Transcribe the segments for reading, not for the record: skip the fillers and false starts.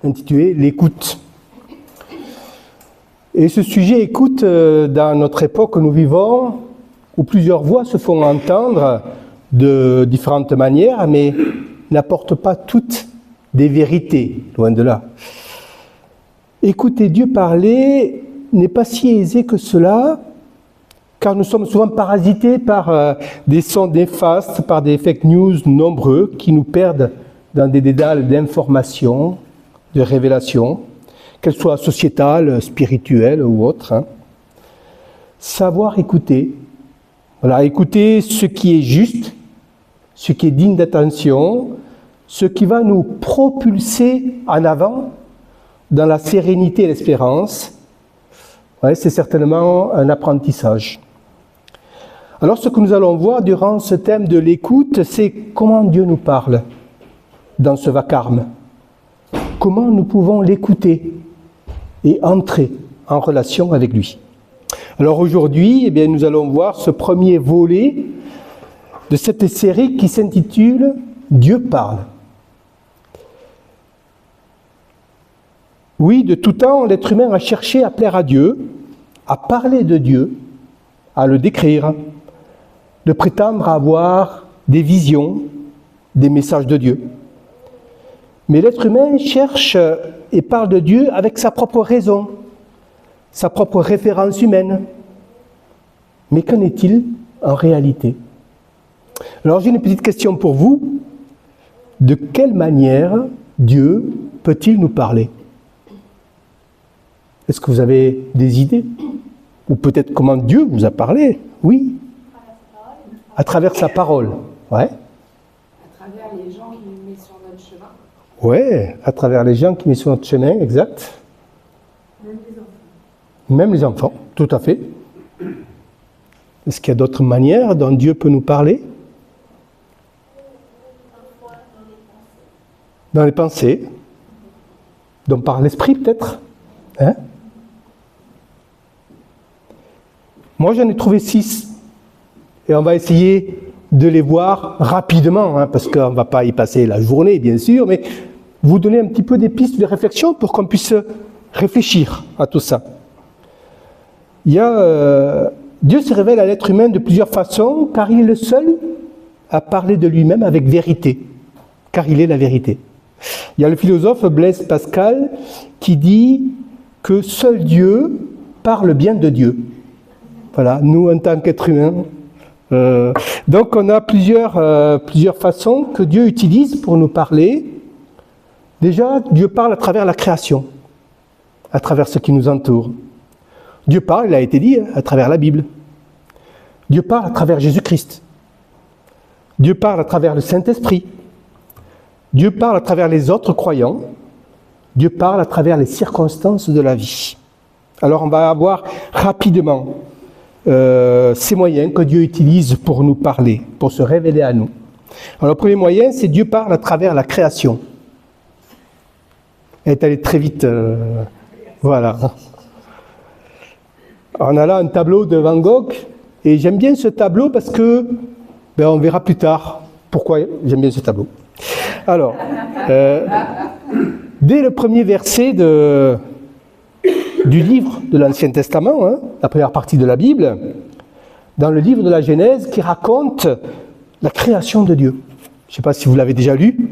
intitulé « L'écoute ». Et ce sujet écoute, dans notre époque que nous vivons, où plusieurs voix se font entendre de différentes manières, mais n'apportent pas toutes des vérités, loin de là. Écouter Dieu parler n'est pas si aisé que cela, car nous sommes souvent parasités par des sons néfastes, par des fake news nombreux qui nous perdent dans des dédales d'informations, de révélations, qu'elles soient sociétales, spirituelles ou autres. Savoir écouter, voilà, écouter ce qui est juste, ce qui est digne d'attention, ce qui va nous propulser en avant dans la sérénité et l'espérance, ouais, c'est certainement un apprentissage. Alors ce que nous allons voir durant ce thème de l'écoute, c'est comment Dieu nous parle dans ce vacarme. Comment nous pouvons l'écouter et entrer en relation avec lui. Alors aujourd'hui, eh bien, nous allons voir ce premier volet de cette série qui s'intitule « Dieu parle ». Oui, de tout temps, l'être humain a cherché à plaire à Dieu, à parler de Dieu, à le décrire, de prétendre avoir des visions, des messages de Dieu. Mais l'être humain cherche et parle de Dieu avec sa propre raison, sa propre référence humaine. Mais qu'en est-il en réalité? Alors j'ai une petite question pour vous. De quelle manière Dieu peut-il nous parler? Est-ce que vous avez des idées? Ou peut-être comment Dieu vous a parlé? Oui. À travers sa parole. Ouais. À travers les gens qui nous mettent sur notre chemin. Ouais, à travers les gens qui mettent sur notre chemin, exact. Même les enfants. Même les enfants, tout à fait. Est-ce qu'il y a d'autres manières dont Dieu peut nous parler? Dans les pensées. Donc par l'esprit peut-être. Hein? Moi j'en ai trouvé 6. Et on va essayer de les voir rapidement, hein, parce qu'on ne va pas y passer la journée bien sûr, mais vous donner un petit peu des pistes de réflexion pour qu'on puisse réfléchir à tout ça. Dieu se révèle à l'être humain de plusieurs façons, car il est le seul à parler de lui-même avec vérité, car il est la vérité. Il y a le philosophe Blaise Pascal qui dit que seul Dieu parle bien de Dieu. Voilà, nous en tant qu'êtres humains. Donc on a plusieurs façons que Dieu utilise pour nous parler. Déjà, Dieu parle à travers la création, à travers ce qui nous entoure. Dieu parle, il a été dit, à travers la Bible. Dieu parle à travers Jésus-Christ. Dieu parle à travers le Saint-Esprit. Dieu parle à travers les autres croyants. Dieu parle à travers les circonstances de la vie. Alors on va voir rapidement ces moyens que Dieu utilise pour nous parler, pour se révéler à nous. Alors le premier moyen, c'est Dieu parle à travers la création. Elle est allée très vite. Voilà. On a là un tableau de Van Gogh, et j'aime bien ce tableau parce que, on verra plus tard pourquoi j'aime bien ce tableau. Alors, dès le premier verset du livre de l'Ancien Testament, hein, la première partie de la Bible, dans le livre de la Genèse qui raconte la création de Dieu. Je ne sais pas si vous l'avez déjà lu,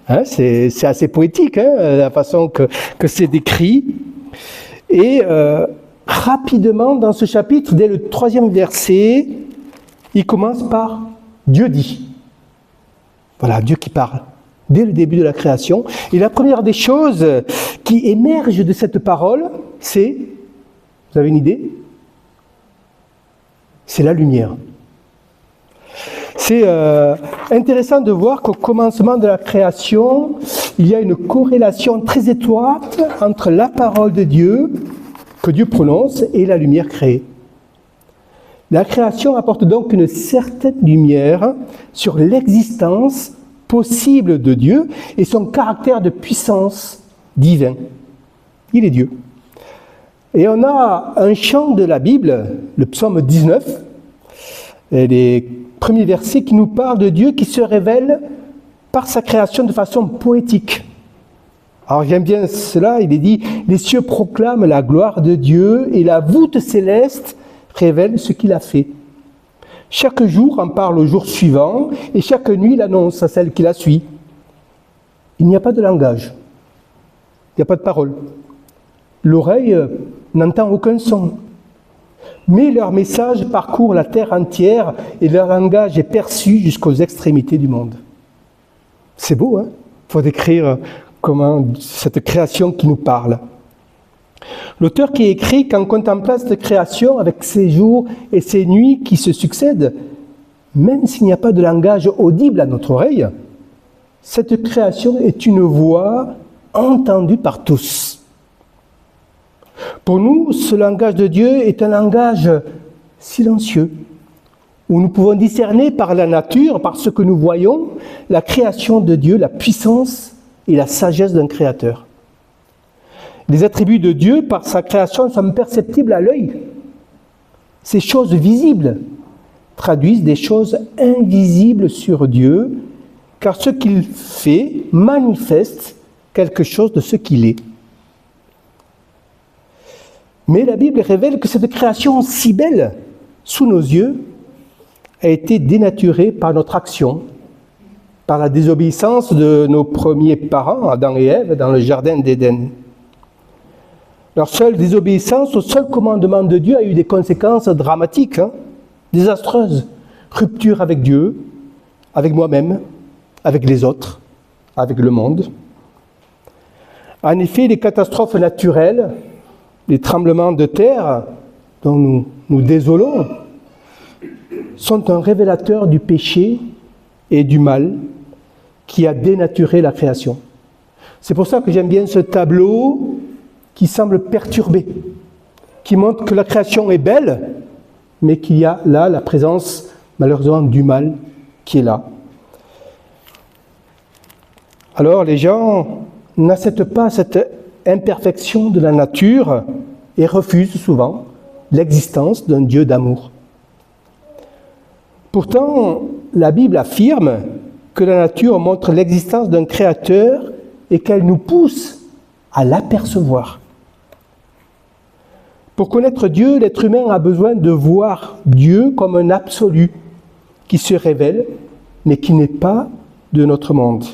hein, c'est assez poétique, hein, la façon que c'est décrit. Et rapidement, dans ce chapitre, dès le 3e verset, il commence par « Dieu dit ». Voilà, Dieu qui parle, dès le début de la création. Et la première des choses qui émerge de cette parole, c'est, vous avez une idée? C'est la lumière. C'est intéressant de voir qu'au commencement de la création, il y a une corrélation très étroite entre la parole de Dieu, que Dieu prononce, et la lumière créée. La création apporte donc une certaine lumière sur l'existence possible de Dieu et son caractère de puissance divin. Il est Dieu. Et on a un chant de la Bible, le psaume 19, et les premiers versets qui nous parlent de Dieu qui se révèle par sa création de façon poétique. Alors j'aime bien cela, il est dit « Les cieux proclament la gloire de Dieu et la voûte céleste révèle ce qu'il a fait. Chaque jour en parle au jour suivant et chaque nuit l'annonce à celle qui la suit. Il n'y a pas de langage, il n'y a pas de parole. L'oreille n'entend aucun son. Mais leur message parcourt la terre entière et leur langage est perçu jusqu'aux extrémités du monde. » C'est beau, hein? Il faut décrire comment cette création qui nous parle. L'auteur qui écrit qu'en contemplant cette création avec ses jours et ses nuits qui se succèdent, même s'il n'y a pas de langage audible à notre oreille, cette création est une voix entendue par tous. Pour nous, ce langage de Dieu est un langage silencieux, où nous pouvons discerner par la nature, par ce que nous voyons, la création de Dieu, la puissance et la sagesse d'un créateur. Les attributs de Dieu, par sa création, sont perceptibles à l'œil. Ces choses visibles traduisent des choses invisibles sur Dieu, car ce qu'il fait manifeste quelque chose de ce qu'il est. Mais la Bible révèle que cette création si belle, sous nos yeux, a été dénaturée par notre action, par la désobéissance de nos premiers parents, Adam et Ève, dans le jardin d'Éden. Leur seule désobéissance au seul commandement de Dieu a eu des conséquences dramatiques, désastreuses. Rupture avec Dieu, avec moi-même, avec les autres, avec le monde. En effet, les catastrophes naturelles, les tremblements de terre dont nous désolons, sont un révélateur du péché et du mal qui a dénaturé la création. C'est pour ça que j'aime bien ce tableau qui semble perturbé, qui montre que la création est belle, mais qu'il y a là la présence malheureusement du mal qui est là. Alors les gens n'acceptent pas cette imperfection de la nature et refusent souvent l'existence d'un Dieu d'amour. Pourtant, la Bible affirme que la nature montre l'existence d'un créateur et qu'elle nous pousse à l'apercevoir. Pour connaître Dieu, l'être humain a besoin de voir Dieu comme un absolu qui se révèle, mais qui n'est pas de notre monde.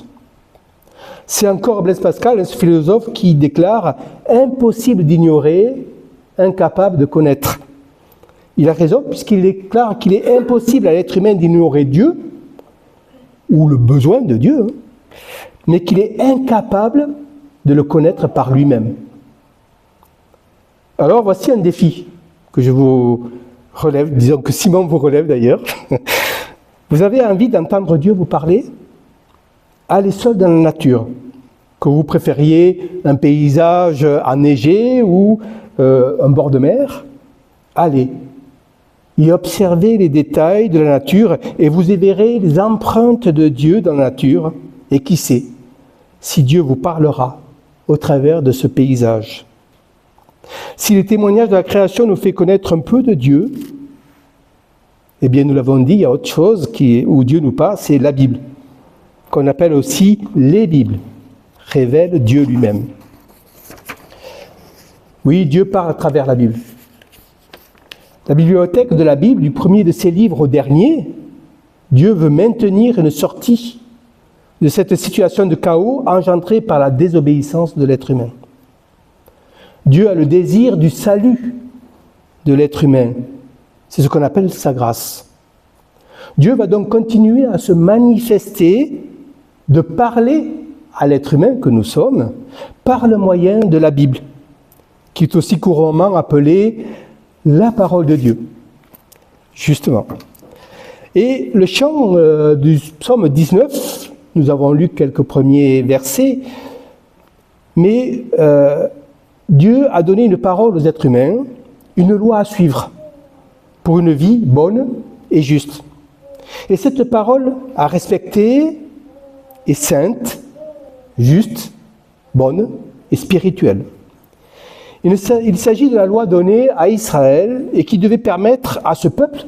C'est encore Blaise Pascal, un philosophe, qui déclare « impossible d'ignorer, incapable de connaître ». Il a raison puisqu'il déclare qu'il est impossible à l'être humain d'ignorer Dieu, ou le besoin de Dieu, mais qu'il est incapable de le connaître par lui-même. Alors voici un défi que je vous relève, disons que Simon vous relève d'ailleurs. Vous avez envie d'entendre Dieu vous parler? Allez seul dans la nature, que vous préfériez un paysage enneigé ou un bord de mer. Allez y observez les détails de la nature et vous y verrez les empreintes de Dieu dans la nature. Et qui sait si Dieu vous parlera au travers de ce paysage. Si le témoignage de la création nous fait connaître un peu de Dieu, eh bien nous l'avons dit, il y a autre chose où Dieu nous parle, c'est la Bible, qu'on appelle aussi les Bibles, révèle Dieu lui-même. Oui, Dieu parle à travers la Bible. La bibliothèque de la Bible, du premier de ses livres au dernier, Dieu veut maintenir une sortie de cette situation de chaos engendrée par la désobéissance de l'être humain. Dieu a le désir du salut de l'être humain. C'est ce qu'on appelle sa grâce. Dieu va donc continuer à se manifester, de parler à l'être humain que nous sommes, par le moyen de la Bible, qui est aussi couramment appelée la parole de Dieu, justement. Et le chant du psaume 19, nous avons lu quelques premiers versets, mais Dieu a donné une parole aux êtres humains, une loi à suivre pour une vie bonne et juste. Et cette parole à respecter est sainte, juste, bonne et spirituelle. Il s'agit de la loi donnée à Israël et qui devait permettre à ce peuple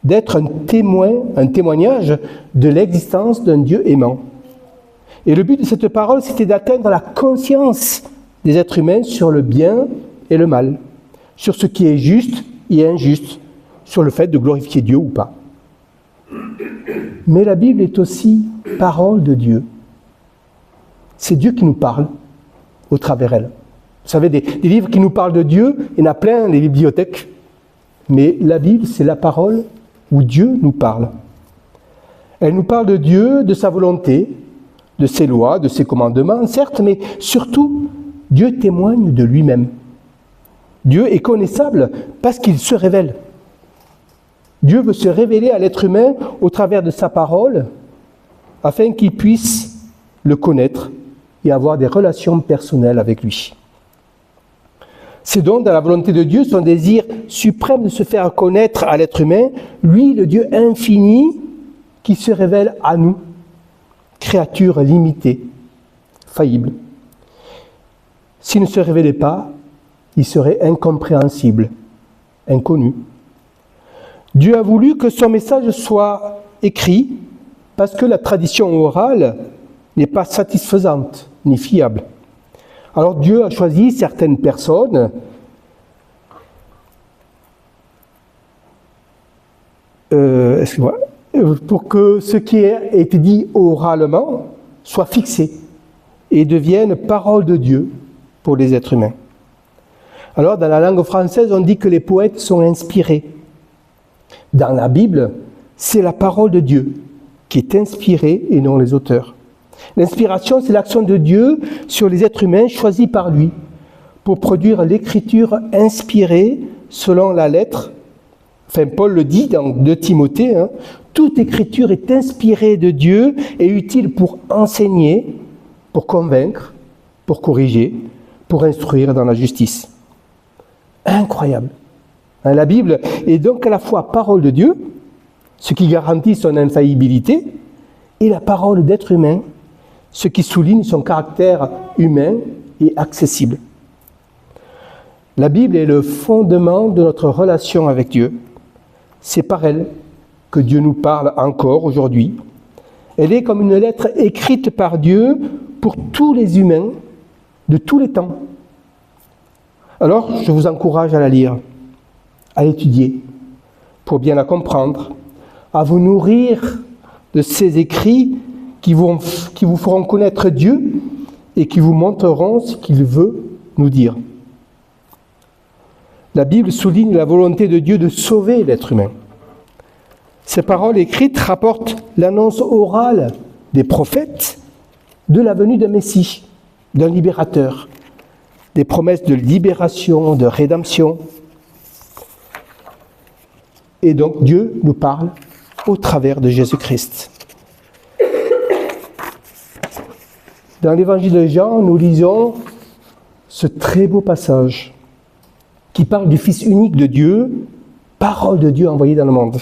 d'être un témoignage de l'existence d'un Dieu aimant. Et le but de cette parole, c'était d'atteindre la conscience des êtres humains sur le bien et le mal, sur ce qui est juste et injuste, sur le fait de glorifier Dieu ou pas. Mais la Bible est aussi parole de Dieu. C'est Dieu qui nous parle au travers elle. Vous savez, des livres qui nous parlent de Dieu, il y en a plein, les bibliothèques. Mais la Bible, c'est la parole où Dieu nous parle. Elle nous parle de Dieu, de sa volonté, de ses lois, de ses commandements, certes, mais surtout, Dieu témoigne de lui-même. Dieu est connaissable parce qu'il se révèle. Dieu veut se révéler à l'être humain au travers de sa parole, afin qu'il puisse le connaître et avoir des relations personnelles avec lui. C'est donc dans la volonté de Dieu, son désir suprême de se faire connaître à l'être humain, lui, le Dieu infini, qui se révèle à nous, créatures limitées, faillibles. S'il ne se révélait pas, il serait incompréhensible, inconnu. Dieu a voulu que son message soit écrit parce que la tradition orale n'est pas satisfaisante ni fiable. Alors Dieu a choisi certaines personnes pour que ce qui a été dit oralement soit fixé et devienne parole de Dieu pour les êtres humains. Alors dans la langue française, on dit que les poètes sont inspirés. Dans la Bible, c'est la parole de Dieu qui est inspirée et non les auteurs. L'inspiration, c'est l'action de Dieu sur les êtres humains choisis par lui pour produire l'écriture inspirée selon la lettre. Enfin, Paul le dit dans 2 Timothée, toute écriture est inspirée de Dieu et utile pour enseigner, pour convaincre, pour corriger, pour instruire dans la justice. Incroyable. La Bible est donc à la fois parole de Dieu, ce qui garantit son infaillibilité, et la parole d'être humain, ce qui souligne son caractère humain et accessible. La Bible est le fondement de notre relation avec Dieu. C'est par elle que Dieu nous parle encore aujourd'hui. Elle est comme une lettre écrite par Dieu pour tous les humains de tous les temps. Alors, je vous encourage à la lire, à l'étudier, pour bien la comprendre, à vous nourrir de ces écrits qui vous feront connaître Dieu et qui vous montreront ce qu'il veut nous dire. La Bible souligne la volonté de Dieu de sauver l'être humain. Ces paroles écrites rapportent l'annonce orale des prophètes de la venue d'un Messie, d'un libérateur, des promesses de libération, de rédemption. Et donc Dieu nous parle au travers de Jésus-Christ. Dans l'évangile de Jean, nous lisons ce très beau passage qui parle du Fils unique de Dieu, parole de Dieu envoyée dans le monde.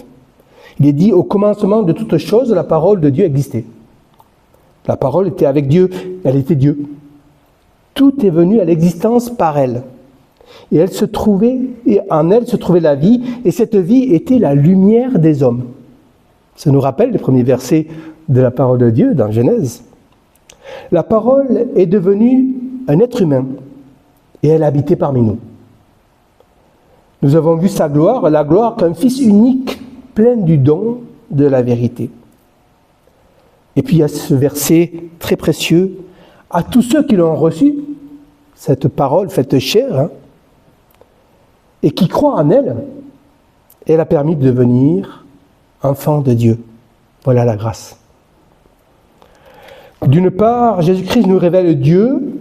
Il est dit, au commencement de toutes choses, la parole de Dieu existait. La parole était avec Dieu, elle était Dieu. Tout est venu à l'existence par elle. Et en elle se trouvait la vie, et cette vie était la lumière des hommes. Ça nous rappelle les premiers versets de la parole de Dieu dans Genèse. La parole est devenue un être humain, et elle habitait parmi nous. Nous avons vu sa gloire, la gloire qu'un Fils unique, plein du don de la vérité. Et puis il y a ce verset très précieux, à tous ceux qui l'ont reçu, cette parole faite chair, et qui croient en elle, elle a permis de devenir enfant de Dieu. Voilà la grâce. D'une part, Jésus-Christ nous révèle Dieu,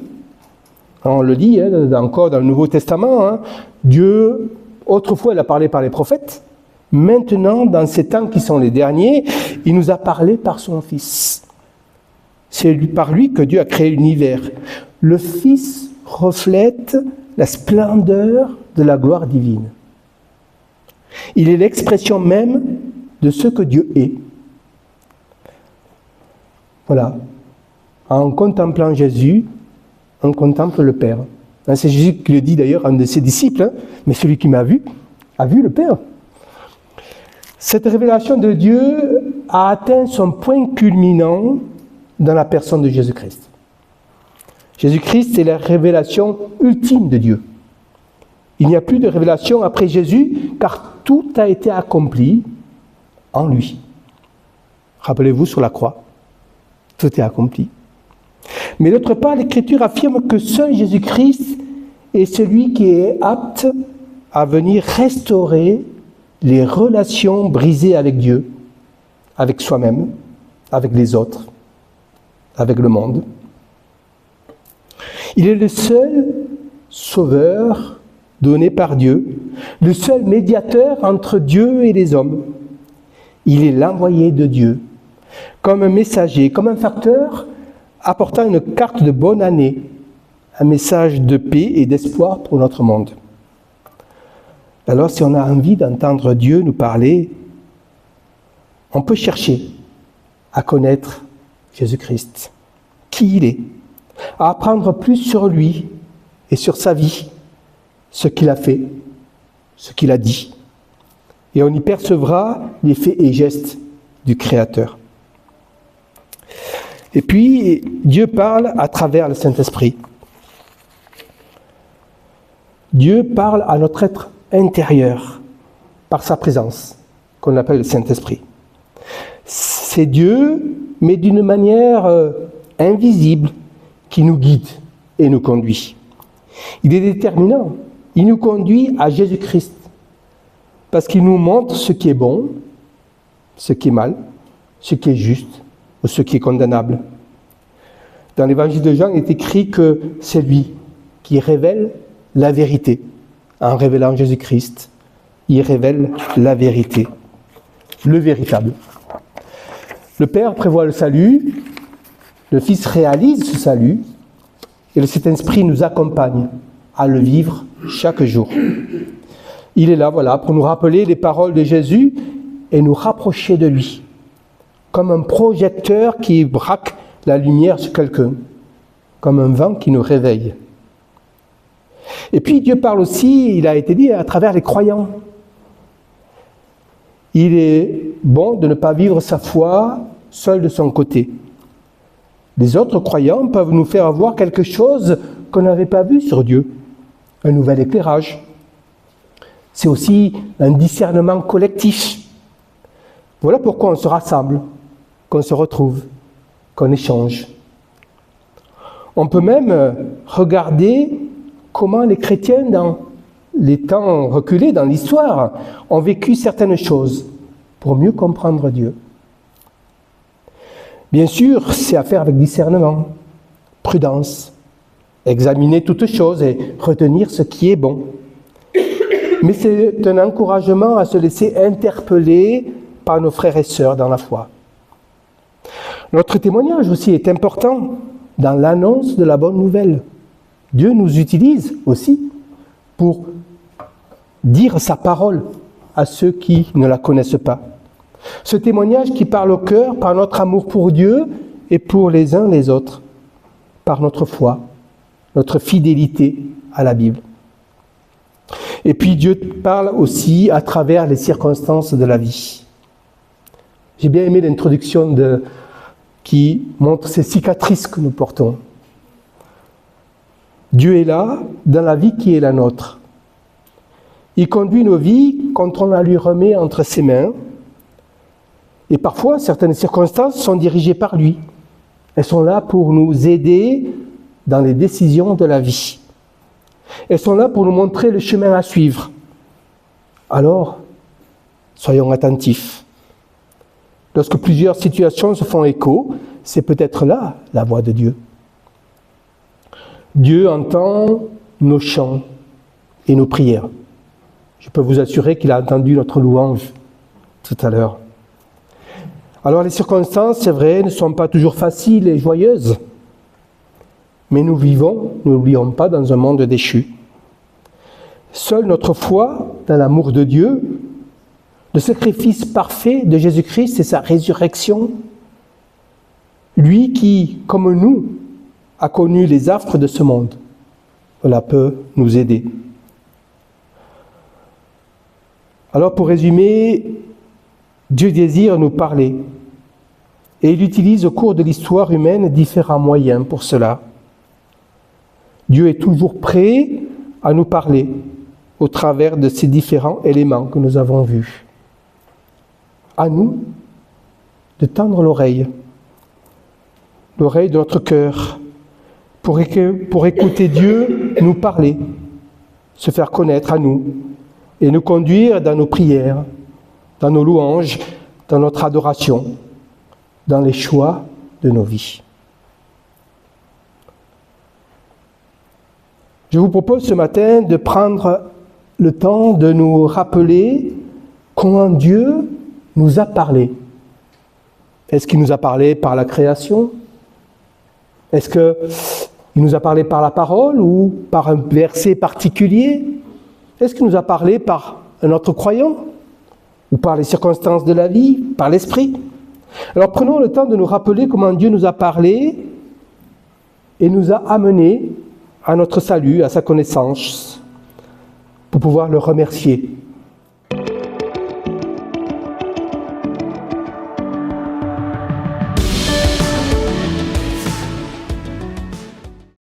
on le dit encore dans le Nouveau Testament, Dieu, autrefois il a parlé par les prophètes, maintenant dans ces temps qui sont les derniers, il nous a parlé par son Fils. C'est par lui que Dieu a créé l'univers. Le Fils reflète la splendeur de la gloire divine. Il est l'expression même de ce que Dieu est. Voilà. En contemplant Jésus, on contemple le Père. C'est Jésus qui le dit d'ailleurs à un de ses disciples, mais celui qui m'a vu, a vu le Père. Cette révélation de Dieu a atteint son point culminant dans la personne de Jésus-Christ. Jésus-Christ est la révélation ultime de Dieu. Il n'y a plus de révélation après Jésus, car tout a été accompli en lui. Rappelez-vous sur la croix, tout est accompli. Mais d'autre part, l'Écriture affirme que seul Jésus-Christ est celui qui est apte à venir restaurer les relations brisées avec Dieu, avec soi-même, avec les autres, avec le monde. Il est le seul sauveur donné par Dieu, le seul médiateur entre Dieu et les hommes. Il est l'envoyé de Dieu, comme un messager, comme un facteur apportant une carte de bonne année, un message de paix et d'espoir pour notre monde. Alors, si on a envie d'entendre Dieu nous parler, on peut chercher à connaître Jésus-Christ, qui il est, à apprendre plus sur lui et sur sa vie, ce qu'il a fait, ce qu'il a dit. Et on y percevra les faits et gestes du Créateur. Et puis, Dieu parle à travers le Saint-Esprit. Dieu parle à notre être intérieur par sa présence, qu'on appelle le Saint-Esprit. C'est Dieu, mais d'une manière invisible, qui nous guide et nous conduit. Il est déterminant. Il nous conduit à Jésus-Christ, parce qu'il nous montre ce qui est bon, ce qui est mal, ce qui est juste ou ce qui est condamnable. Dans l'évangile de Jean, il est écrit que c'est lui qui révèle la vérité. En révélant Jésus-Christ, il révèle la vérité, le véritable. Le Père prévoit le salut, le Fils réalise ce salut, et le Saint-Esprit nous accompagne à le vivre chaque jour. Il est là, voilà, pour nous rappeler les paroles de Jésus et nous rapprocher de lui, comme un projecteur qui braque la lumière sur quelqu'un, comme un vent qui nous réveille. Et puis Dieu parle aussi, il a été dit, à travers les croyants. Il est bon de ne pas vivre sa foi seul de son côté. Les autres croyants peuvent nous faire voir quelque chose qu'on n'avait pas vu sur Dieu, un nouvel éclairage. C'est aussi un discernement collectif. Voilà pourquoi on se rassemble, qu'on se retrouve, qu'on échange. On peut même regarder comment les chrétiens, dans les temps reculés, dans l'histoire, ont vécu certaines choses pour mieux comprendre Dieu. Bien sûr, c'est à faire avec discernement, prudence, examiner toutes choses et retenir ce qui est bon. Mais c'est un encouragement à se laisser interpeller par nos frères et sœurs dans la foi. Notre témoignage aussi est important dans l'annonce de la bonne nouvelle. Dieu nous utilise aussi pour dire sa parole à ceux qui ne la connaissent pas. Ce témoignage qui parle au cœur par notre amour pour Dieu et pour les uns les autres, par notre foi, notre fidélité à la Bible. Et puis Dieu parle aussi à travers les circonstances de la vie. J'ai bien aimé l'introduction qui montre ces cicatrices que nous portons. Dieu est là dans la vie qui est la nôtre. Il conduit nos vies quand on la lui remet entre ses mains. Et parfois, certaines circonstances sont dirigées par lui. Elles sont là pour nous aider dans les décisions de la vie. Elles sont là pour nous montrer le chemin à suivre. Alors, soyons attentifs. Lorsque plusieurs situations se font écho, c'est peut-être là la voix de Dieu. Dieu entend nos chants et nos prières. Je peux vous assurer qu'il a entendu notre louange tout à l'heure. Alors les circonstances, c'est vrai, ne sont pas toujours faciles et joyeuses. Mais nous vivons, n'oublions pas, dans un monde déchu. Seule notre foi dans l'amour de Dieu, le sacrifice parfait de Jésus-Christ et sa résurrection, lui qui, comme nous, a connu les affres de ce monde, cela peut nous aider. Alors pour résumer, Dieu désire nous parler. Et il utilise au cours de l'histoire humaine différents moyens pour cela. Dieu est toujours prêt à nous parler au travers de ces différents éléments que nous avons vus. À nous de tendre l'oreille de notre cœur, pour écouter Dieu nous parler, se faire connaître à nous et nous conduire dans nos prières, dans nos louanges, dans notre adoration, dans les choix de nos vies. Je vous propose ce matin de prendre le temps de nous rappeler comment Dieu nous a parlé. Est-ce qu'il nous a parlé par la création ? Est-ce qu'il nous a parlé par la parole ou par un verset particulier ? Est-ce qu'il nous a parlé par un autre croyant ? Ou par les circonstances de la vie, par l'esprit ? Alors prenons le temps de nous rappeler comment Dieu nous a parlé et nous a amenés à notre salut, à sa connaissance, pour pouvoir le remercier